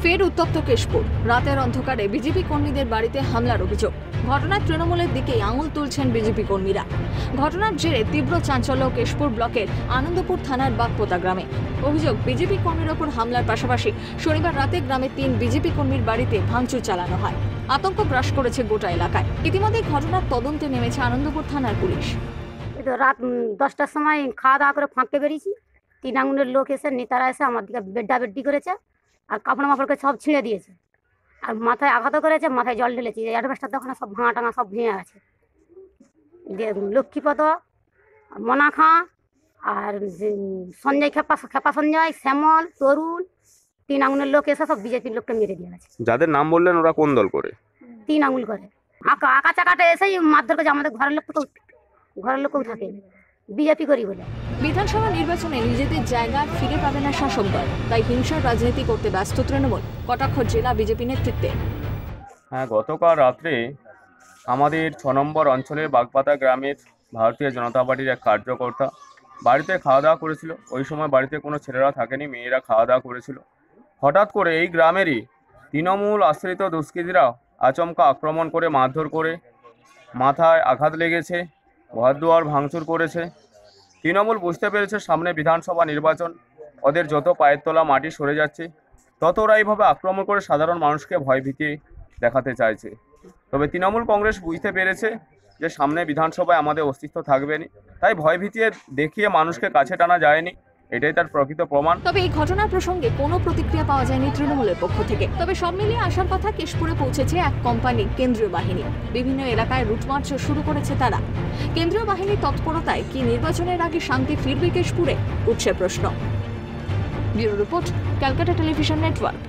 ফের উত্তপ্ত কেশপুর। রাতের অন্ধকারে বিজেপি কর্মীদের বাড়িতে হামলার অভিযোগ। ঘটনার তৃণমূলের দিকেই আঙুল তুলছেন বিজেপি কর্মীরা। ঘটনার জেরে তীব্র চাঞ্চল্য কেশপুর ব্লকের আনন্দপুর থানার বাগপোতা গ্রামে। অভিযোগ, বিজেপি কর্মীর ওপর হামলার পাশাপাশি শনিবার রাতে গ্রামে 3 বিজেপি কর্মীর বাড়িতে ভাঙচুর চালানো হয়। আতঙ্ক গ্রাস করেছে গোটা এলাকায়। ইতিমধ্যে ঘটনার তদন্তে নেমেছে আনন্দপুর থানার পুলিশ। রাত 10টার সময় খাওয়া দাওয়া করে ফাঁকতে বেরিয়েছি, 3 আঙুলের লোক এসে নেতারা এসে আমার দিকে বেড্ডি করেছে আর কাপড় মাপড়কে সব ছিঁড়ে দিয়েছে আর মাথায় আঘাত করেছে, মাথায় জল ঢেলেছি। অ্যাডভেস্টার দোকানে সব ভাঙা টাঙা সব ভেঙে গেছে। দিয়ে লক্ষ্মীপদ, মনা খাঁ আর সঞ্জয় খেপা সঞ্জয়, শ্যামল, তরুণ, 3 আঙুলের লোক এসে সব বিজেপির লোককে মেরে দিয়ে গেছে। যাদের নাম বললেন ওরা কোন দল করে? 3 আঙুল করে আঁকা চাকাটা এসেই মারধর করেছে। আমাদের ঘরের লোকও থাকে, বিজেপি করি বলে। বিধানসভা নির্বাচনে নিজেদের জায়গা ফিরে পাবে না শাসক দল, তাই হিংসার রাজনীতি করতে ব্যস্ত তৃণমূল, কটাক্ষ জেলা বিজেপি নেতৃত্বে। হ্যাঁ, গতকাল রাত্রে আমাদের 6 নম্বর অঞ্চলের বাগপাতা গ্রামের ভারতীয় জনতা পার্টির এক কার্যকর্তা বাড়িতে খাওয়া দাওয়া করেছিল। ওই সময় বাড়িতে কোনো ছেলেরা থাকেনি, মেয়েরা খাওয়া দাওয়া করেছিল। হঠাৎ করে এই গ্রামেরই তৃণমূল আশ্রিত দুষ্কৃতীরা আচমকা আক্রমণ করে মারধর করে, মাথায় আঘাত লেগেছে, ঘরদুয়ার ভাঙচুর করেছে। তৃণমূল বুঝতে পেরেছে সামনে বিধানসভা নির্বাচন, ওদের যত পায়ের তলা মাটি সরে যাচ্ছে তত ওরা এইভাবে আক্রমণ করে সাধারণ মানুষকে ভয়ভীতি দেখাতে চাইছে। তবে তৃণমূল কংগ্রেস বুঝতে পেরেছে যে সামনে বিধানসভায় আমাদের অস্তিত্ব থাকবে না, তাই ভয়ভীতি দেখিয়ে মানুষকে কাছে টানা যায়নি, এটাই তার প্রকৃত প্রমাণ। তবে এই ঘটনার প্রসঙ্গে কোনো প্রতিক্রিয়া পাওয়া যায়নি তৃণমূলের পক্ষ থেকে। তবে সব মিলিয়ে আসার কথা, কেশপুরে পৌঁছেছে এক কোম্পানি কেন্দ্রীয় বাহিনী। বিভিন্ন এলাকায় রুটমার্চ শুরু করেছে তারা। কেন্দ্রীয় বাহিনীর তৎপরতায় কি নির্বাচনের আগে শান্তি ফিরবে কেশপুরে, উঠছে প্রশ্ন। Bureau report, Calcutta television network.